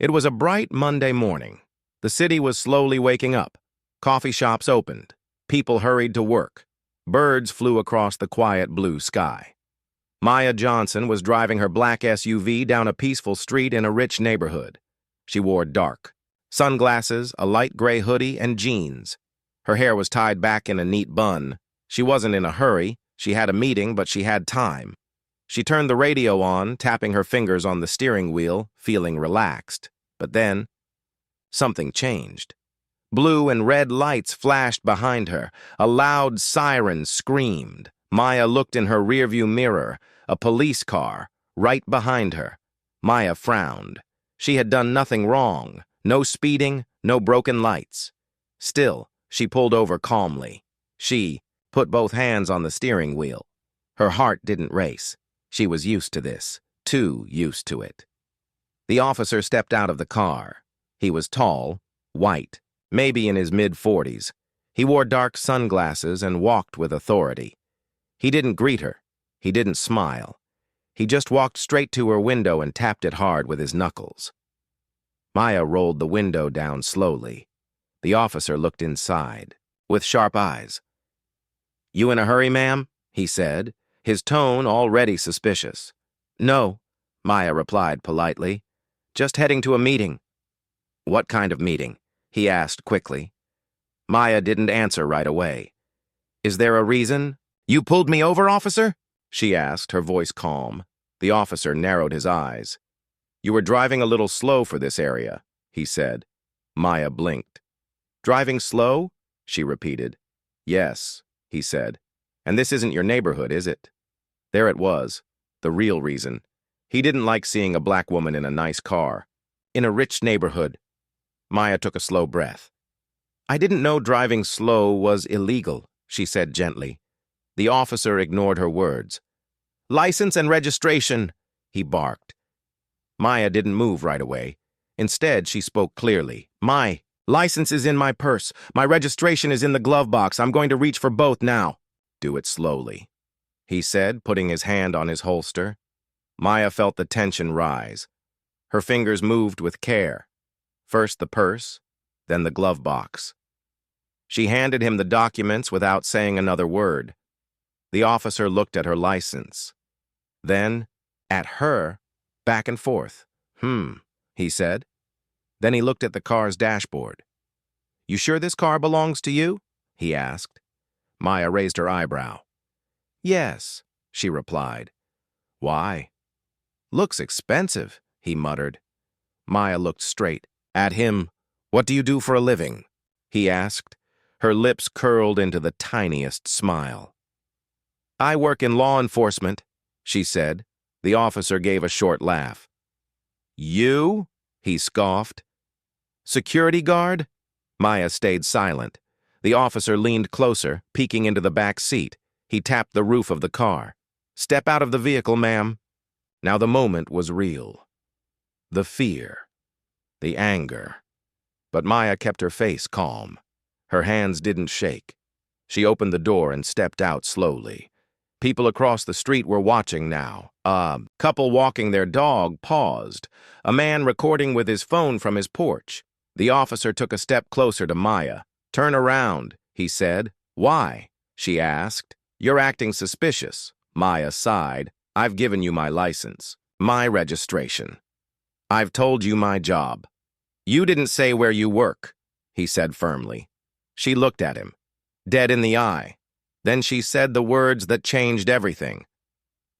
It was a bright Monday morning. The city was slowly waking up. Coffee shops opened. People hurried to work. Birds flew across the quiet blue sky. Maya Johnson was driving her black SUV down a peaceful street in a rich neighborhood. She wore dark sunglasses, a light gray hoodie, and jeans. Her hair was tied back in a neat bun. She wasn't in a hurry. She had a meeting, but she had time. She turned the radio on, tapping her fingers on the steering wheel, feeling relaxed. But then, something changed. Blue and red lights flashed behind her. A loud siren screamed. Maya looked in her rearview mirror. A police car, right behind her. Maya frowned. She had done nothing wrong. No speeding, no broken lights. Still, she pulled over calmly. She put both hands on the steering wheel. Her heart didn't race. She was used to this, too used to it. The officer stepped out of the car. He was tall, white, maybe in his mid-40s. He wore dark sunglasses and walked with authority. He didn't greet her. He didn't smile. He just walked straight to her window and tapped it hard with his knuckles. Maya rolled the window down slowly. The officer looked inside, with sharp eyes. "You in a hurry, ma'am?" he said, his tone already suspicious. "No," Maya replied politely. "Just heading to a meeting." "What kind of meeting?" he asked quickly. Maya didn't answer right away. "Is there a reason?" "You pulled me over, officer?" she asked, her voice calm. The officer narrowed his eyes. "You were driving a little slow for this area," he said. Maya blinked. "Driving slow?" she repeated. "Yes," he said. "And this isn't your neighborhood, is it?" There it was, the real reason. He didn't like seeing a black woman in a nice car. In a rich neighborhood. Maya took a slow breath. "I didn't know driving slow was illegal," she said gently. The officer ignored her words. "License and registration," he barked. Maya didn't move right away. Instead, she spoke clearly. "My license is in my purse. My registration is in the glove box. I'm going to reach for both now." "Do it slowly," he said, putting his hand on his holster. Maya felt the tension rise. Her fingers moved with care. First the purse, then the glove box. She handed him the documents without saying another word. The officer looked at her license. Then, at her, back and forth. He said. Then he looked at the car's dashboard. "You sure this car belongs to you?" he asked. Maya raised her eyebrow. "Yes," she replied. "Why?" "Looks expensive," he muttered. Maya looked straight at him. "What do you do for a living?" he asked. Her lips curled into the tiniest smile. "I work in law enforcement," she said. The officer gave a short laugh. "You?" he scoffed. "Security guard?" Maya stayed silent. The officer leaned closer, peeking into the back seat. He tapped the roof of the car. "Step out of the vehicle, ma'am." Now the moment was real. The fear. The anger. But Maya kept her face calm. Her hands didn't shake. She opened the door and stepped out slowly. People across the street were watching now. A couple walking their dog paused. A man recording with his phone from his porch. The officer took a step closer to Maya. "Turn around," he said. "Why?" she asked. "You're acting suspicious." Maya sighed. "I've given you my license, my registration. I've told you my job." "You didn't say where you work," he said firmly. She looked at him, dead in the eye. Then she said the words that changed everything.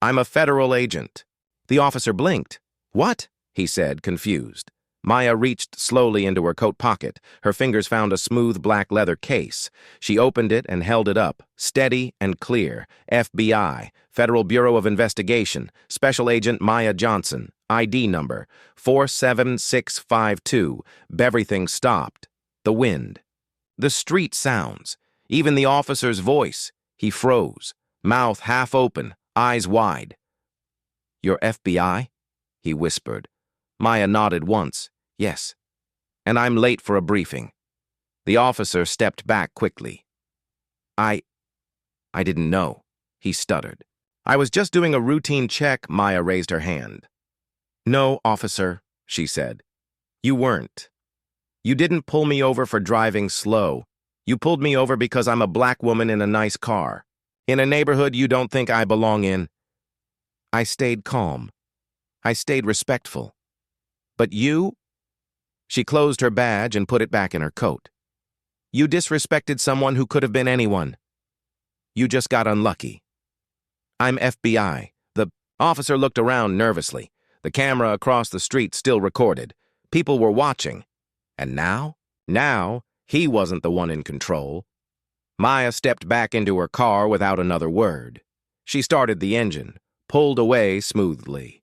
"I'm a federal agent." The officer blinked. "What?" he said, confused. Maya reached slowly into her coat pocket. Her fingers found a smooth black leather case. She opened it and held it up, steady and clear. FBI, Federal Bureau of Investigation, Special Agent Maya Johnson, ID number 47652. Everything stopped. The wind. The street sounds. Even the officer's voice. He froze, mouth half open, eyes wide. "You're FBI?" he whispered. Maya nodded once. "Yes. And I'm late for a briefing." The officer stepped back quickly. I didn't know," he stuttered. "I was just doing a routine check." Maya raised her hand. "No, officer," she said. You weren't. You didn't pull me over for driving slow. You pulled me over because I'm a black woman in a nice car, in a neighborhood you don't think I belong in. I stayed calm. I stayed respectful. But you? She closed her badge and put it back in her coat. You disrespected someone who could have been anyone. You just got unlucky. I'm FBI. The officer looked around nervously. The camera across the street still recorded. People were watching. And now? Now, he wasn't the one in control. Maya stepped back into her car without another word. She started the engine, pulled away smoothly.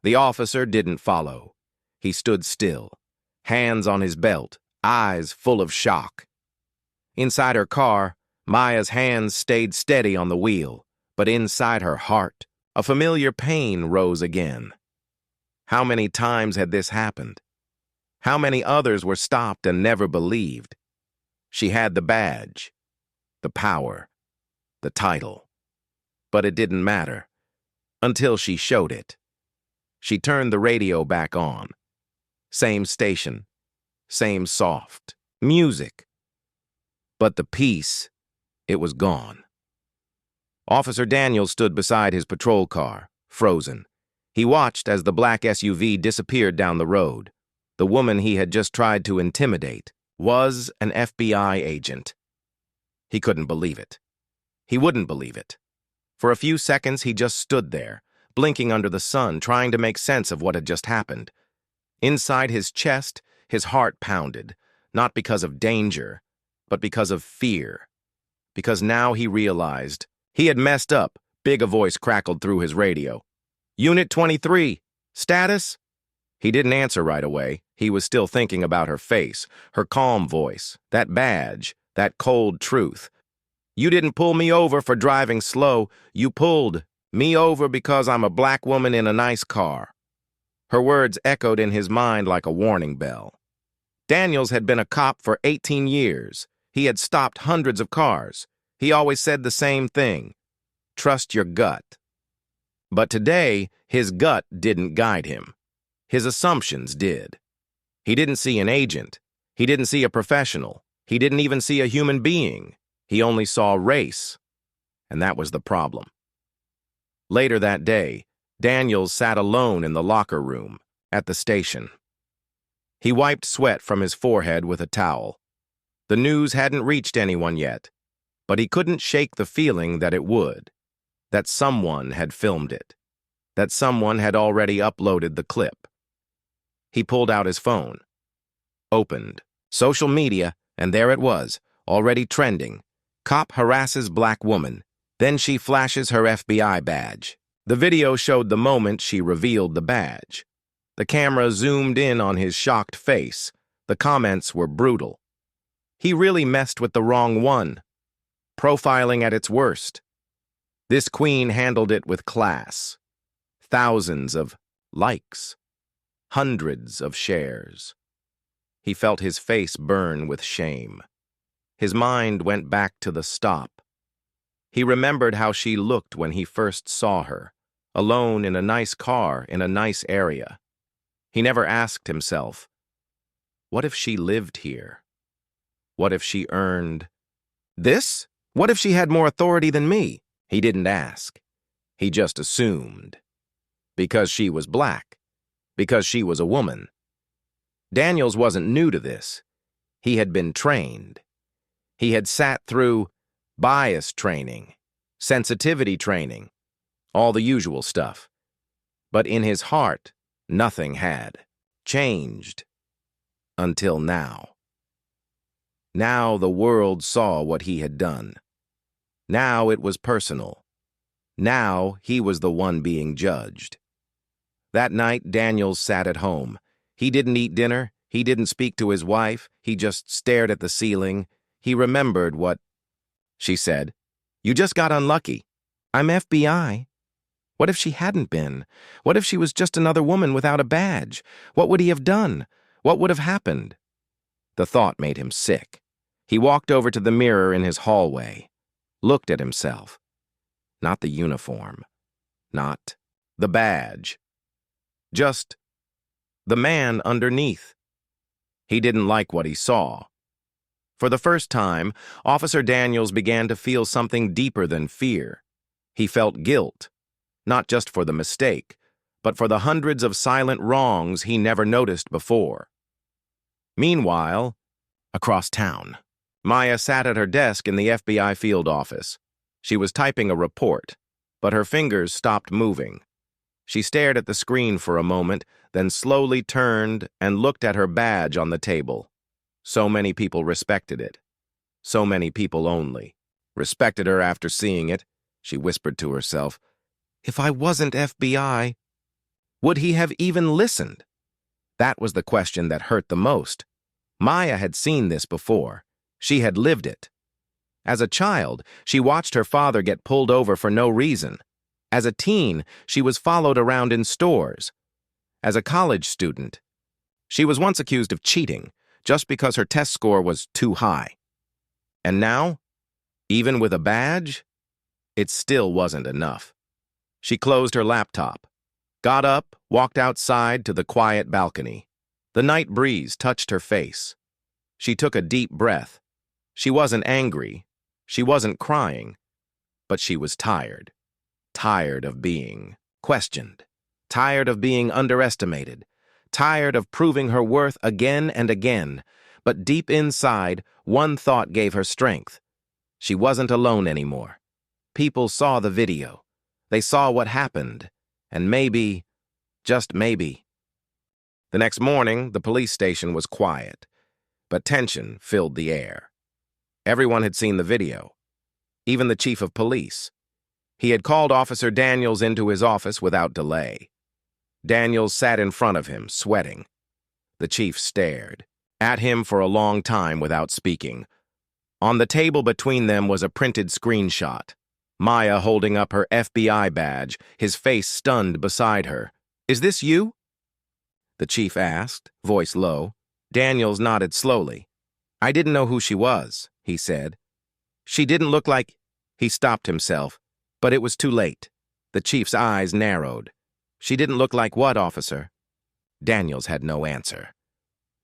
The officer didn't follow. He stood still, hands on his belt, eyes full of shock. Inside her car, Maya's hands stayed steady on the wheel, but inside her heart, a familiar pain rose again. How many times had this happened? How many others were stopped and never believed? She had the badge, the power, the title. But it didn't matter, until she showed it. She turned the radio back on. Same station, same soft music. But the peace, it was gone. Officer Daniels stood beside his patrol car, frozen. He watched as the black SUV disappeared down the road. The woman he had just tried to intimidate was an FBI agent. He couldn't believe it. He wouldn't believe it. For a few seconds, he just stood there, blinking under the sun, trying to make sense of what had just happened. Inside his chest, his heart pounded, not because of danger, but because of fear. Because now he realized he had messed up. Big a voice crackled through his radio. Unit 23, status? He didn't answer right away. He was still thinking about her face, her calm voice, that badge, that cold truth. You didn't pull me over for driving slow. You pulled me over because I'm a black woman in a nice car. Her words echoed in his mind like a warning bell. Daniels had been a cop for 18 years. He had stopped hundreds of cars. He always said the same thing. Trust your gut. But today, his gut didn't guide him. His assumptions did. He didn't see an agent. He didn't see a professional. He didn't even see a human being. He only saw race. And that was the problem. Later that day, Daniels sat alone in the locker room at the station. He wiped sweat from his forehead with a towel. The news hadn't reached anyone yet, but he couldn't shake the feeling that it would, that someone had filmed it, that someone had already uploaded the clip. He pulled out his phone, opened social media, and there it was, already trending. Cop harasses black woman. Then she flashes her FBI badge. The video showed the moment she revealed the badge. The camera zoomed in on his shocked face. The comments were brutal. He really messed with the wrong one. Profiling at its worst. This queen handled it with class. Thousands of likes. Hundreds of shares. He felt his face burn with shame. His mind went back to the stop. He remembered how she looked when he first saw her, alone in a nice car in a nice area. He never asked himself, what if she lived here? What if she earned this? What if she had more authority than me? He didn't ask. He just assumed. Because she was black. Because she was a woman. Daniels wasn't new to this. He had been trained. He had sat through bias training, sensitivity training, all the usual stuff. But in his heart, nothing had changed. Until now. Now the world saw what he had done. Now it was personal. Now he was the one being judged. That night, Daniels sat at home. He didn't eat dinner. He didn't speak to his wife. He just stared at the ceiling. He remembered what she said. You just got unlucky. I'm FBI. What if she hadn't been? What if she was just another woman without a badge? What would he have done? What would have happened? The thought made him sick. He walked over to the mirror in his hallway, looked at himself. Not the uniform. Not the badge. Just The man underneath. He didn't like what he saw. For the first time, Officer Daniels began to feel something deeper than fear. He felt guilt, not just for the mistake, but for the hundreds of silent wrongs he never noticed before. Meanwhile, across town, Maya sat at her desk in the FBI field office. She was typing a report, but her fingers stopped moving. She stared at the screen for a moment, then slowly turned and looked at her badge on the table. So many people respected it. So many people only respected her after seeing it. She whispered to herself, "If I wasn't FBI, would he have even listened?" That was the question that hurt the most. Maya had seen this before. She had lived it. As a child, she watched her father get pulled over for no reason. As a teen, she was followed around in stores. As a college student, she was once accused of cheating just because her test score was too high. And now, even with a badge, it still wasn't enough. She closed her laptop, got up, walked outside to the quiet balcony. The night breeze touched her face. She took a deep breath. She wasn't angry. She wasn't crying. But she was tired. Tired of being questioned. Tired of being underestimated. Tired of proving her worth again and again. But deep inside, one thought gave her strength. She wasn't alone anymore. People saw the video. They saw what happened. And maybe, just maybe. The next morning, the police station was quiet, but tension filled the air. Everyone had seen the video, even the chief of police. He had called Officer Daniels into his office without delay. Daniels sat in front of him, sweating. The chief stared at him for a long time without speaking. On the table between them was a printed screenshot. Maya holding up her FBI badge, his face stunned beside her. "Is this you?" the chief asked, voice low. Daniels nodded slowly. "I didn't know who she was," he said. "She didn't look like—" He stopped himself, but it was too late. The chief's eyes narrowed. "She didn't look like what, officer?" Daniels had no answer.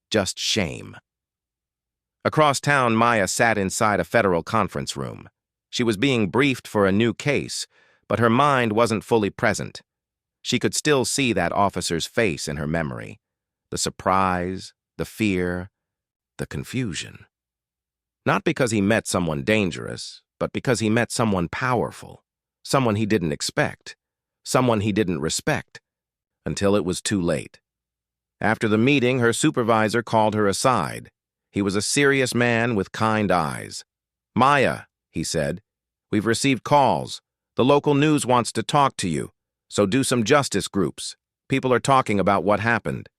Just shame. Across town, Maya sat inside a federal conference room. She was being briefed for a new case, but her mind wasn't fully present. She could still see that officer's face in her memory. The surprise, the fear, the confusion. Not because he met someone dangerous, but because he met someone powerful, someone he didn't expect, someone he didn't respect, until it was too late. After the meeting, her supervisor called her aside. He was a serious man with kind eyes. "Maya," he said, "we've received calls. The local news wants to talk to you, so do some justice groups. People are talking about what happened."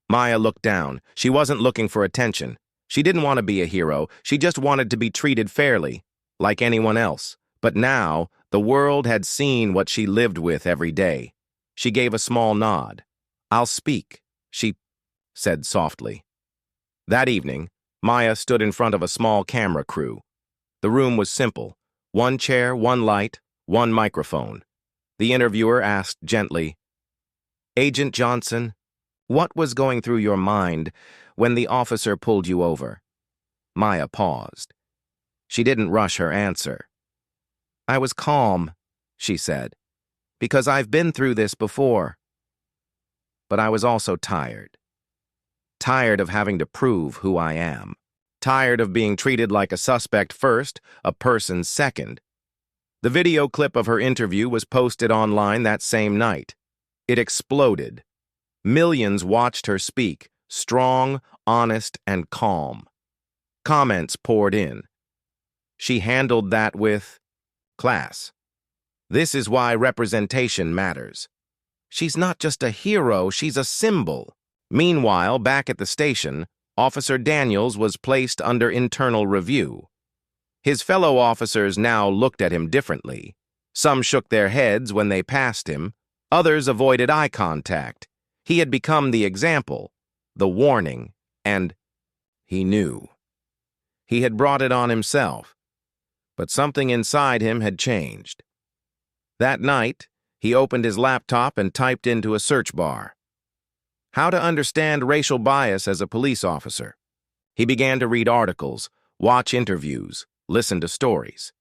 Maya looked down. She wasn't looking for attention. She didn't want to be a hero. She just wanted to be treated fairly, like anyone else. But now, the world had seen what she lived with every day. She gave a small nod. "I'll speak," she said softly. That evening, Maya stood in front of a small camera crew. The room was simple. One chair, one light, one microphone. The interviewer asked gently, "Agent Johnson, what was going through your mind when the officer pulled you over?" Maya paused. She didn't rush her answer. "I was calm," she said, "because I've been through this before. But I was also tired. Tired of having to prove who I am. Tired of being treated like a suspect first, a person second." The video clip of her interview was posted online that same night. It exploded. Millions watched her speak, strong, honest, and calm. Comments poured in. She handled that with class. This is why representation matters. She's not just a hero, she's a symbol. Meanwhile, back at the station, Officer Daniels was placed under internal review. His fellow officers now looked at him differently. Some shook their heads when they passed him. Others avoided eye contact. He had become the example, the warning, and he knew. He had brought it on himself. But something inside him had changed. That night, he opened his laptop and typed into a search bar, How to understand racial bias as a police officer. He began to read articles, watch interviews, listen to stories.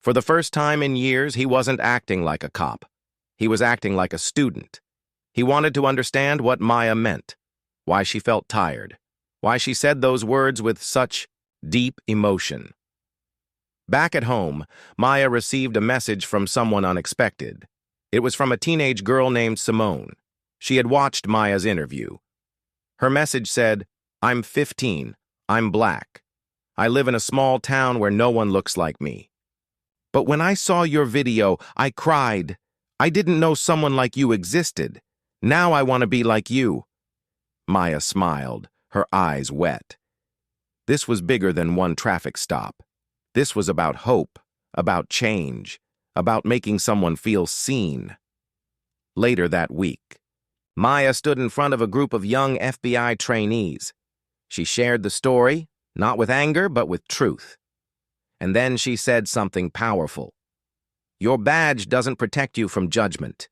For the first time in years, he wasn't acting like a cop. He was acting like a student. He wanted to understand what Maya meant, why she felt tired, why she said those words with such deep emotion. Back at home, Maya received a message from someone unexpected. It was from a teenage girl named Simone. She had watched Maya's interview. Her message said, "I'm 15. I'm black. I live in a small town where no one looks like me. But when I saw your video, I cried. I didn't know someone like you existed. Now I want to be like you." Maya smiled, her eyes wet. This was bigger than one traffic stop. This was about hope, about change, about making someone feel seen. Later that week, Maya stood in front of a group of young FBI trainees. She shared the story, not with anger, but with truth. And then she said something powerful. Your badge doesn't protect you from judgment.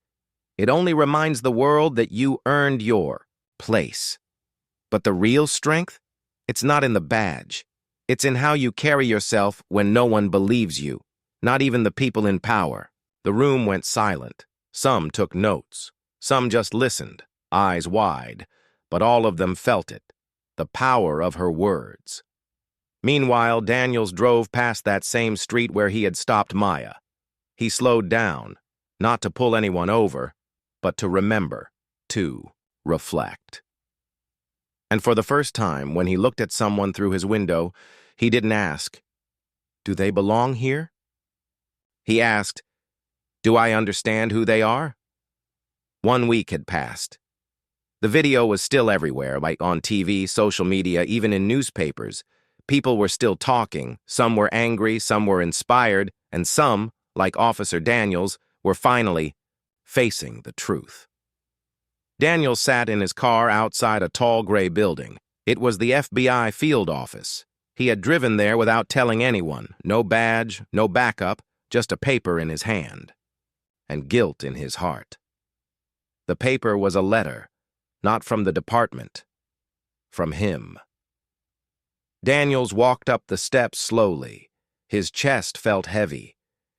It only reminds the world that you earned your place. But the real strength? It's not in the badge. It's in how you carry yourself when no one believes you, not even the people in power. The room went silent. Some took notes. Some just listened, eyes wide, but all of them felt it, the power of her words. Meanwhile, Daniels drove past that same street where he had stopped Maya. He slowed down, not to pull anyone over, but to remember, to reflect. And for the first time, when he looked at someone through his window, he didn't ask, "Do they belong here?" He asked, "Do I understand who they are?" 1 week had passed. The video was still everywhere, like on TV, social media, even in newspapers. People were still talking. Some were angry, some were inspired, and some, like Officer Daniels, were finally facing the truth. Daniels sat in his car outside a tall gray building. It was the FBI field office. He had driven there without telling anyone. No badge, no backup, just a paper in his hand. And guilt in his heart. The paper was a letter, not from the department, from him. Daniels walked up the steps slowly. His chest felt heavy.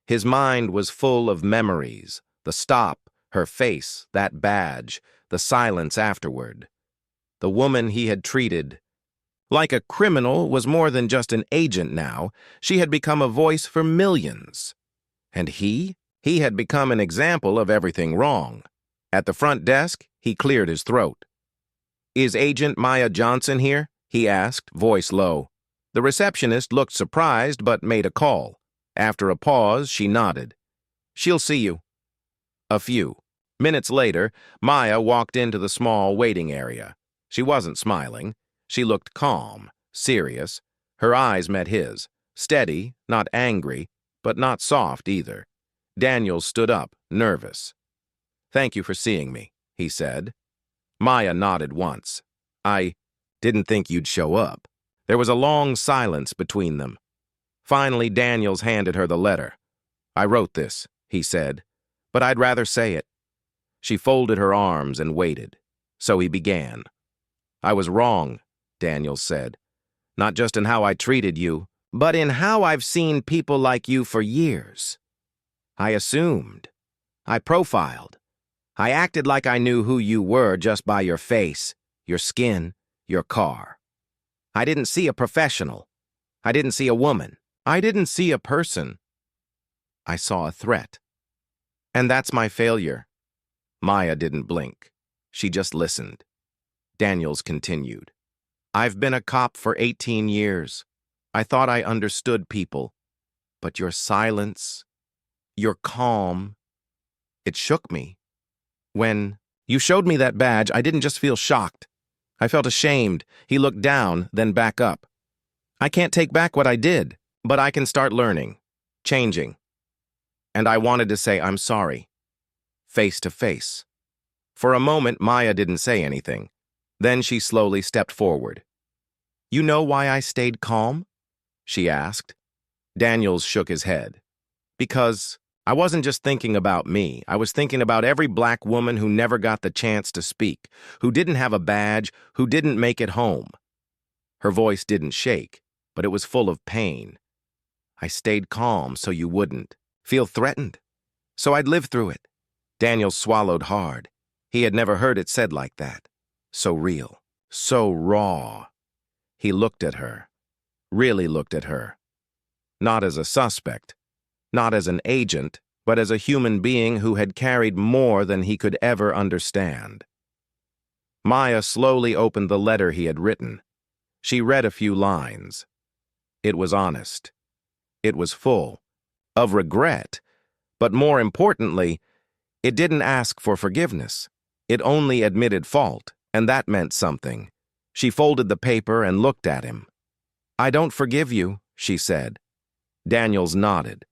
His mind was full of memories, the stop, her face, that badge, the silence afterward. The woman he had treated like a criminal was more than just an agent now. She had become a voice for millions. And he had become an example of everything wrong. At the front desk, he cleared his throat. "Is Agent Maya Johnson here?" he asked, voice low. The receptionist looked surprised but made a call. After a pause, she nodded. "She'll see you." A few minutes later, Maya walked into the small waiting area. She wasn't smiling. She looked calm, serious. Her eyes met his, steady, not angry, but not soft either. Daniels stood up, nervous. "Thank you for seeing me," he said. Maya nodded once. "I didn't think you'd show up." There was a long silence between them. Finally, Daniels handed her the letter. "I wrote this," he said, "but I'd rather say it." She folded her arms and waited. So he began. "I was wrong," Daniels said. "Not just in how I treated you, but in how I've seen people like you for years. I assumed. I profiled. I acted like I knew who you were just by your face, your skin, your car. I didn't see a professional. I didn't see a woman. I didn't see a person. I saw a threat. And that's my failure." Maya didn't blink. She just listened. Daniels continued. "I've been a cop for 18 years. I thought I understood people. But your silence, your calm, it shook me. When you showed me that badge, I didn't just feel shocked. I felt ashamed." He looked down, then back up. "I can't take back what I did, but I can start learning, changing. And I wanted to say I'm sorry, face to face." For a moment, Maya didn't say anything. Then she slowly stepped forward. "You know why I stayed calm?" she asked. Daniels shook his head. "Because I wasn't just thinking about me. I was thinking about every black woman who never got the chance to speak, who didn't have a badge, who didn't make it home. Her voice didn't shake, but it was full of pain. I stayed calm so you wouldn't feel threatened, so I'd live through it. Daniel swallowed hard. He had never heard it said like that. So real, so raw. He looked at her, really looked at her. Not as a suspect, not as an agent, but as a human being who had carried more than he could ever understand. Maya slowly opened the letter he had written. She read a few lines. It was honest. It was full of regret, but more importantly, it didn't ask for forgiveness. It only admitted fault, and that meant something. She folded the paper and looked at him. "I don't forgive you," she said. Daniels nodded.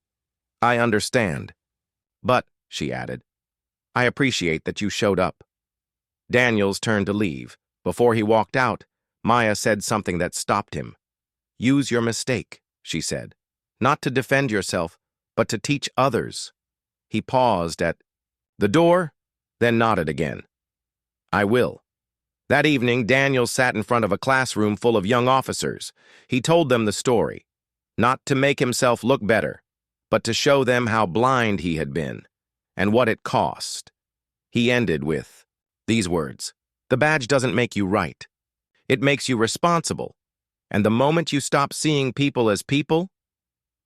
"I understand. But," she added, "I appreciate that you showed up." Daniels turned to leave. Before he walked out, Maya said something that stopped him. "Use your mistake," she said. "Not to defend yourself, but to teach others." He paused at the door, then nodded again. "I will." That evening, Daniels sat in front of a classroom full of young officers. He told them the story, not to make himself look better, but to show them how blind he had been and what it cost. He ended with these words: "The badge doesn't make you right. It makes you responsible. And the moment you stop seeing people as people,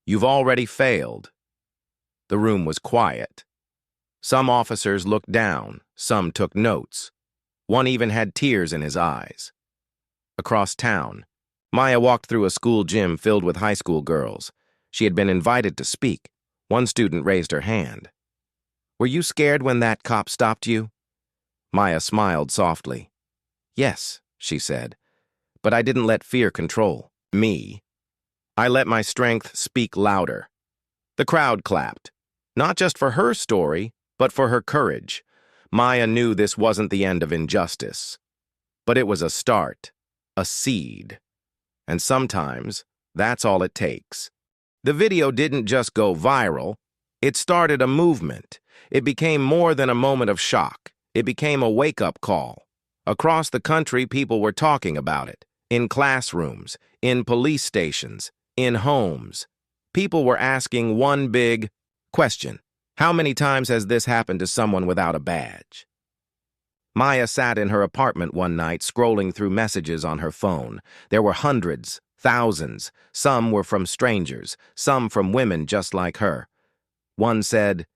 you've already failed." The room was quiet. Some officers looked down, some took notes. One even had tears in his eyes. Across town, Maya walked through a school gym filled with high school girls. She had been invited to speak. One student raised her hand. "Were you scared when that cop stopped you?" Maya smiled softly. "Yes," she said, "but I didn't let fear control me. I let my strength speak louder." The crowd clapped, not just for her story, but for her courage. Maya knew this wasn't the end of injustice, but it was a start, a seed. And sometimes, that's all it takes. The video didn't just go viral, it started a movement. It became more than a moment of shock. It became a wake-up call. Across the country, people were talking about it. In classrooms, in police stations, in homes. People were asking one big question: how many times has this happened to someone without a badge? Maya sat in her apartment one night, scrolling through messages on her phone. There were hundreds, thousands. Some were from strangers, some from women just like her. One said,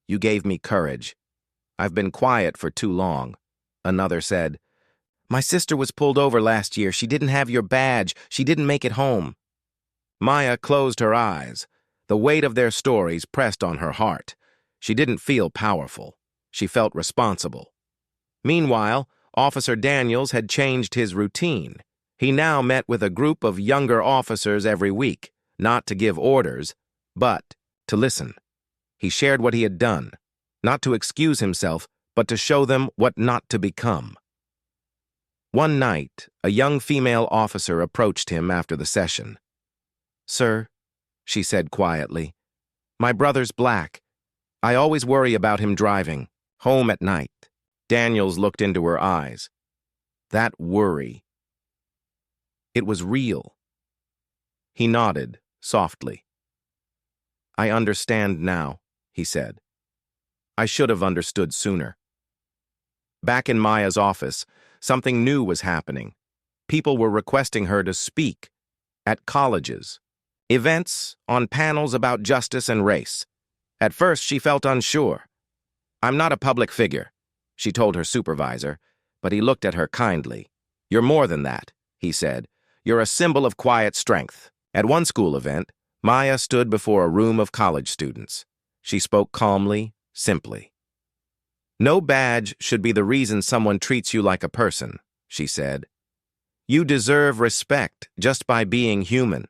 "You gave me courage. I've been quiet for too long." Another said, "My sister was pulled over last year. She didn't have your badge. She didn't make it home." Maya closed her eyes. The weight of their stories pressed on her heart. She didn't feel powerful. She felt responsible. Meanwhile, Officer Daniels had changed his routine. He now met with a group of younger officers every week, not to give orders, but to listen. He shared what he had done, not to excuse himself, but to show them what not to become. One night, a young female officer approached him after the session. "Sir," she said quietly, "my brother's black. I always worry about him driving home at night." Daniels looked into her eyes. That worry. It was real. He nodded softly. "I understand now," he said. "I should have understood sooner." Back in Maya's office, something new was happening. People were requesting her to speak at colleges, events, on panels about justice and race. At first, she felt unsure. "I'm not a public figure," she told her supervisor, but he looked at her kindly. "You're more than that," he said. "You're a symbol of quiet strength." At one school event, Maya stood before a room of college students. She spoke calmly, simply. "No badge should be the reason someone treats you like a person," she said. "You deserve respect just by being human."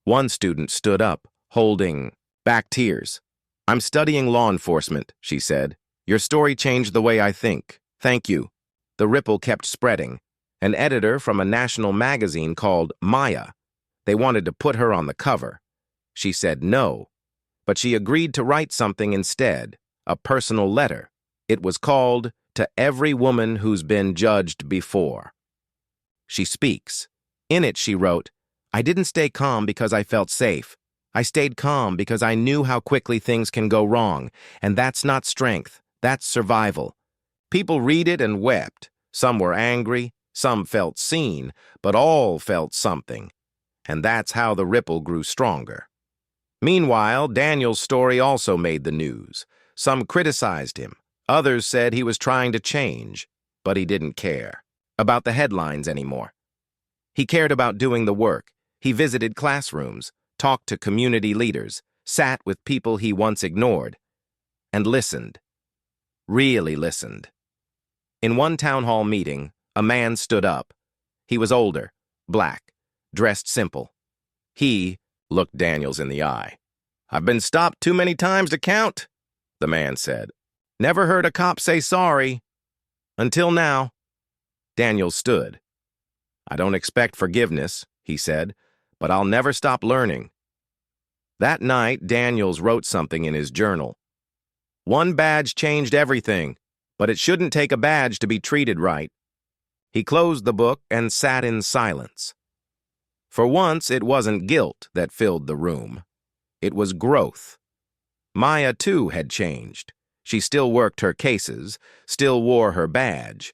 One student stood up, holding back tears. "I'm studying law enforcement," she said. "Your story changed the way I think. Thank you." The ripple kept spreading. An editor from a national magazine called Maya. They wanted to put her on the cover. She said no, but she agreed to write something instead, a personal letter. It was called "To Every Woman Who's Been Judged Before." She speaks. In it, she wrote, "I didn't stay calm because I felt safe. I stayed calm because I knew how quickly things can go wrong, and that's not strength, that's survival." People read it and wept. Some were angry, some felt seen, but all felt something. And that's how the ripple grew stronger. Meanwhile, Daniel's story also made the news. Some criticized him. Others said he was trying to change, but he didn't care about the headlines anymore. He cared about doing the work. He visited classrooms, talked to community leaders, sat with people he once ignored, and listened. Really listened. In one town hall meeting, a man stood up. He was older, black, dressed simple. He looked Daniels in the eye. "I've been stopped too many times to count," the man said. "Never heard a cop say sorry. Until now." Daniels stood. "I don't expect forgiveness," he said, "but I'll never stop learning." That night, Daniels wrote something in his journal. "One badge changed everything, but it shouldn't take a badge to be treated right." He closed the book and sat in silence. For once, it wasn't guilt that filled the room. It was growth. Maya, too, had changed. She still worked her cases, still wore her badge.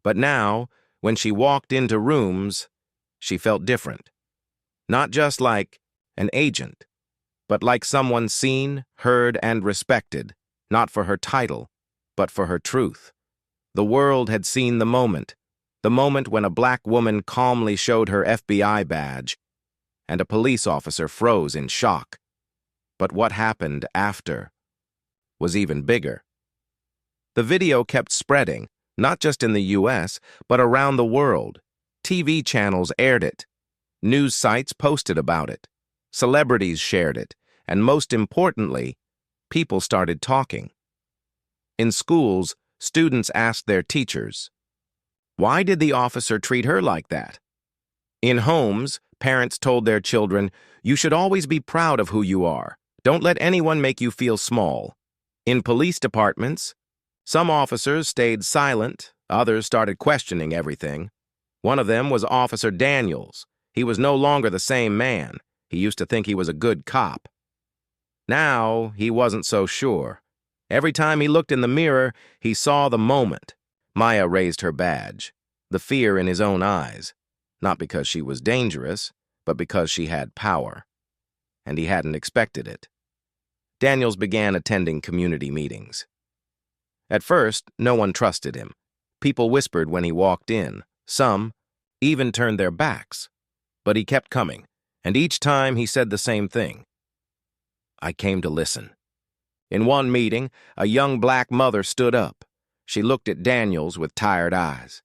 But now, when she walked into rooms, she felt different. Not just like an agent, but like someone seen, heard, and respected, not for her title, but for her truth. The world had seen the moment when a black woman calmly showed her FBI badge, and a police officer froze in shock. But what happened after was even bigger. The video kept spreading, not just in the US, but around the world. TV channels aired it. News sites posted about it. Celebrities shared it. And most importantly, people started talking. In schools, students asked their teachers, "Why did the officer treat her like that?" In homes, parents told their children, "You should always be proud of who you are. Don't let anyone make you feel small." In police departments, some officers stayed silent, others started questioning everything. One of them was Officer Daniels. He was no longer the same man. He used to think he was a good cop. Now, he wasn't so sure. Every time he looked in the mirror, he saw the moment. Maya raised her badge, the fear in his own eyes, not because she was dangerous, but because she had power. And he hadn't expected it. Daniels began attending community meetings. At first, no one trusted him. People whispered when he walked in. Some even turned their backs. But he kept coming, and each time he said the same thing. "I came to listen." In one meeting, a young black mother stood up. She looked at Daniels with tired eyes.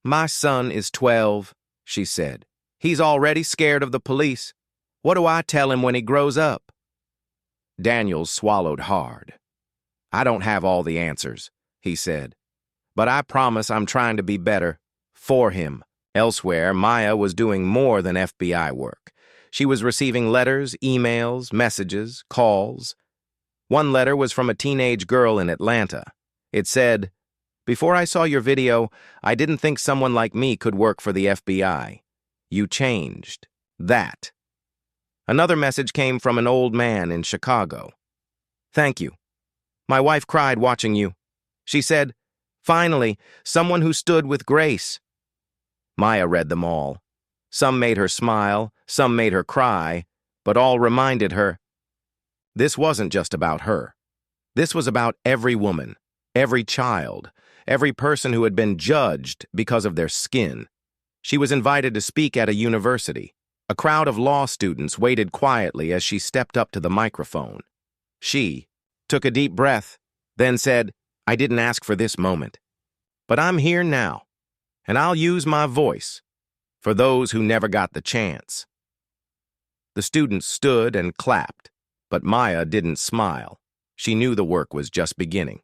"My son is 12, she said. "He's already scared of the police. What do I tell him when he grows up?" Daniels swallowed hard. "I don't have all the answers," he said. "But I promise I'm trying to be better for him." Elsewhere, Maya was doing more than FBI work. She was receiving letters, emails, messages, calls. One letter was from a teenage girl in Atlanta. It said, "Before I saw your video, I didn't think someone like me could work for the FBI. You changed that." Another message came from an old man in Chicago. "Thank you. My wife cried watching you. She said, 'Finally, someone who stood with grace.'" Maya read them all. Some made her smile, some made her cry, but all reminded her, this wasn't just about her. This was about every woman, every child, every person who had been judged because of their skin. She was invited to speak at a university. A crowd of law students waited quietly as she stepped up to the microphone. She took a deep breath, then said, "I didn't ask for this moment, but I'm here now, and I'll use my voice for those who never got the chance." The students stood and clapped, but Maya didn't smile. She knew the work was just beginning.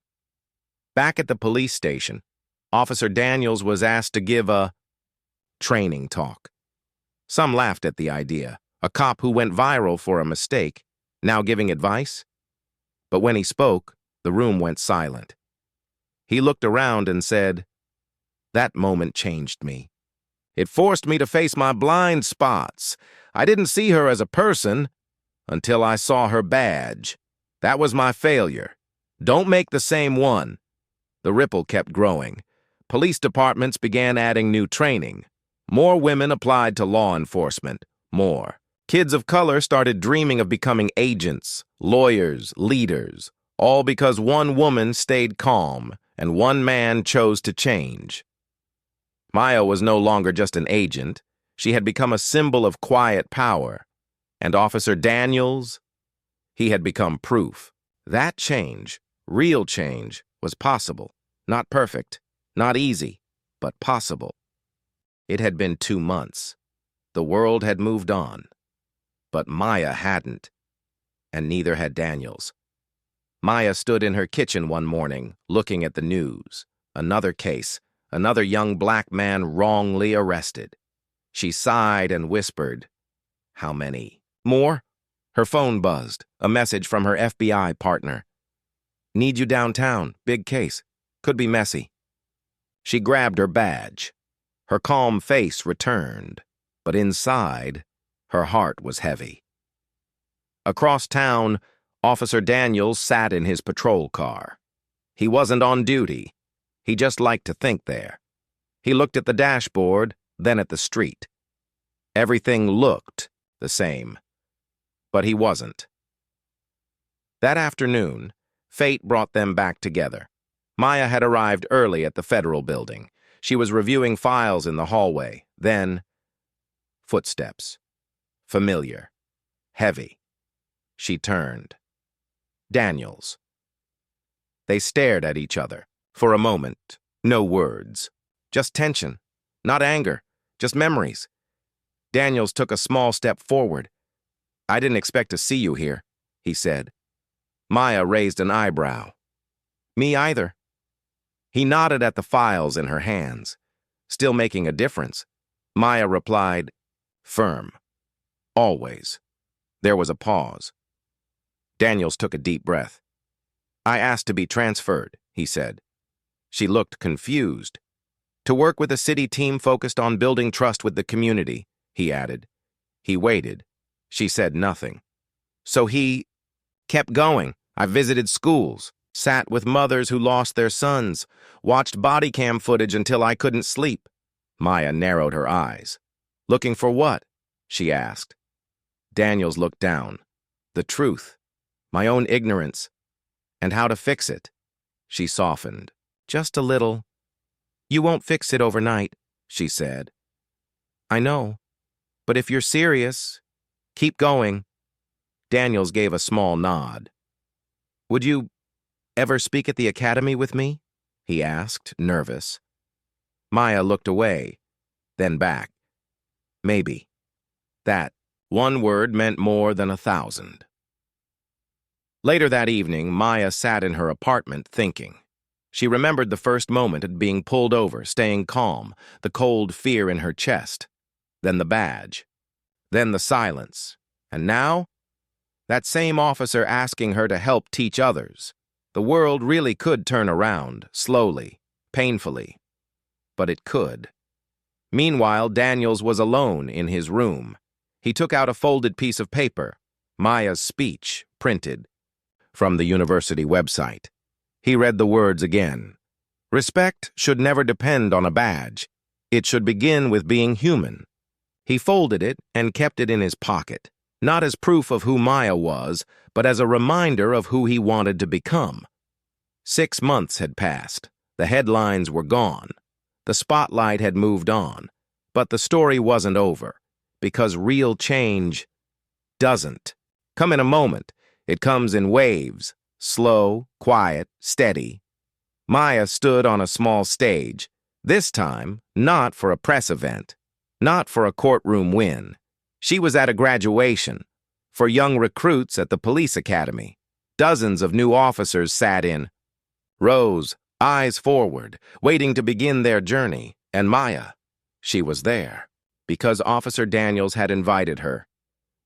Back at the police station, Officer Daniels was asked to give a training talk. Some laughed at the idea. A cop who went viral for a mistake. Now giving advice? But when he spoke, the room went silent. He looked around and said, "That moment changed me. It forced me to face my blind spots. I didn't see her as a person until I saw her badge. That was my failure. Don't make the same one." The ripple kept growing. Police departments began adding new training. More women applied to law enforcement. More. Kids of color started dreaming of becoming agents, lawyers, leaders, all because one woman stayed calm and one man chose to change. Maya was no longer just an agent. She had become a symbol of quiet power. And Officer Daniels, he had become proof. That change, real change, was possible. Not perfect, not easy, but possible. It had been 2 months. The world had moved on. But Maya hadn't, and neither had Daniels. Maya stood in her kitchen one morning, looking at the news. Another case, another young black man wrongly arrested. She sighed and whispered, "How many more?" Her phone buzzed, a message from her FBI partner. "Need you downtown, big case. Could be messy." She grabbed her badge. Her calm face returned, but inside, her heart was heavy. Across town, Officer Daniels sat in his patrol car. He wasn't on duty. He just liked to think there. He looked at the dashboard, then at the street. Everything looked the same, but he wasn't. That afternoon, fate brought them back together. Maya had arrived early at the federal building. She was reviewing files in the hallway. Then, footsteps. Familiar. Heavy. She turned. Daniels. They stared at each other. For a moment, no words. Just tension. Not anger. Just memories. Daniels took a small step forward. "I didn't expect to see you here," he said. Maya raised an eyebrow. "Me either." He nodded at the files in her hands. "Still making a difference." Maya replied, "Firm. Always." There was a pause. Daniels took a deep breath. "I asked to be transferred," he said. She looked confused. "To work with a city team focused on building trust with the community," he added. He waited. She said nothing. "So he kept going. I visited schools, sat with mothers who lost their sons, watched body cam footage until I couldn't sleep." Maya narrowed her eyes. "Looking for what?" she asked. Daniels looked down. "The truth. My own ignorance. And how to fix it." She softened. "Just a little." "You won't fix it overnight," she said. "I know. But if you're serious, keep going." Daniels gave a small nod. "Would you ever speak at the academy with me?" he asked, nervous. Maya looked away, then back. "Maybe." That one word meant more than 1,000. Later that evening, Maya sat in her apartment thinking. She remembered the first moment at being pulled over, staying calm, the cold fear in her chest. Then the badge. Then the silence. And now? That same officer asking her to help teach others. The world really could turn around, slowly, painfully. But it could. Meanwhile, Daniels was alone in his room. He took out a folded piece of paper, Maya's speech, printed from the university website. He read the words again. "Respect should never depend on a badge. It should begin with being human." He folded it and kept it in his pocket, not as proof of who Maya was, but as a reminder of who he wanted to become. 6 months had passed. The headlines were gone. The spotlight had moved on. But the story wasn't over, because real change doesn't come in a moment. It comes in waves, slow, quiet, steady. Maya stood on a small stage, this time not for a press event, not for a courtroom win. She was at a graduation, for young recruits at the police academy. Dozens of new officers sat in rows, eyes forward, waiting to begin their journey. And Maya, she was there, because Officer Daniels had invited her.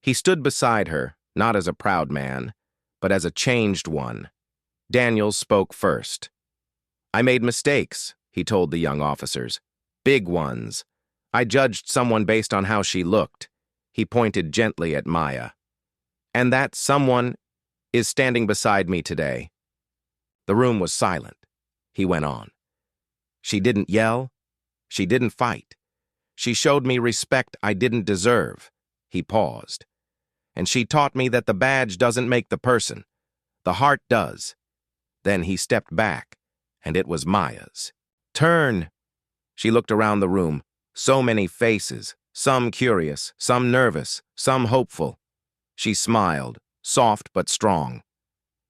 He stood beside her, not as a proud man, but as a changed one. Daniels spoke first. I made mistakes, he told the young officers. Big ones. I judged someone based on how she looked. He pointed gently at Maya. And that someone is standing beside me today. The room was silent. He went on. She didn't yell. She didn't fight. She showed me respect I didn't deserve. He paused. And she taught me that the badge doesn't make the person. The heart does. Then he stepped back, and it was Maya's turn. She looked around the room. So many faces, some curious, some nervous, some hopeful. She smiled, soft but strong.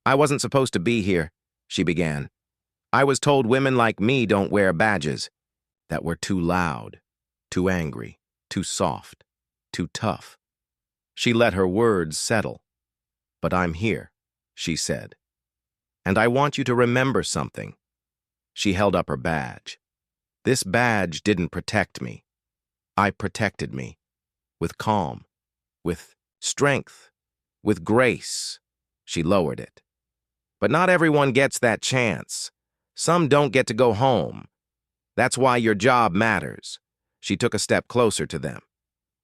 I wasn't supposed to be here, she began. I was told women like me don't wear badges. That were too loud, too angry, too soft, too tough. She let her words settle. But I'm here, she said. And I want you to remember something. She held up her badge. This badge didn't protect me. I protected me. With calm, with strength, with grace. She lowered it. But not everyone gets that chance. Some don't get to go home. That's why your job matters. She took a step closer to them.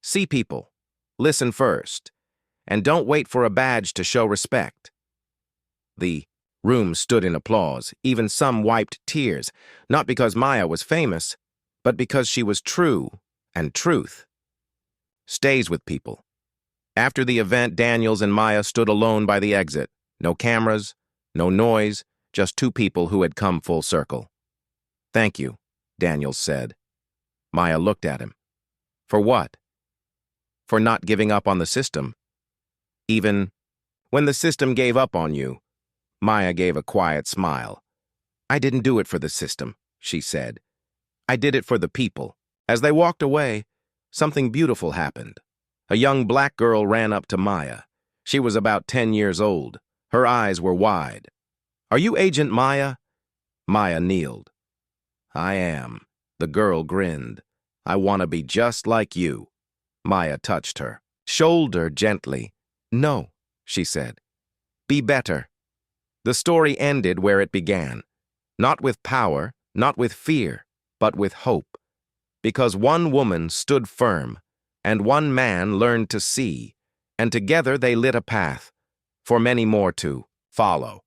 See people. Listen first. And don't wait for a badge to show respect. The room stood in applause. Even some wiped tears, not because Maya was famous, but because she was true, and truth stays with people. After the event, Daniels and Maya stood alone by the exit. No cameras, no noise, just two people who had come full circle. Thank you, Daniels said. Maya looked at him. For what? For not giving up on the system. Even when the system gave up on you. Maya gave a quiet smile. I didn't do it for the system, she said. I did it for the people. As they walked away, something beautiful happened. A young black girl ran up to Maya. She was about 10 years old. Her eyes were wide. Are you Agent Maya? Maya kneeled. I am. The girl grinned. I want to be just like you. Maya touched her shoulder gently. No, she said. Be better. The story ended where it began. Not with power, not with fear, but with hope. Because one woman stood firm, and one man learned to see, and together they lit a path for many more to follow.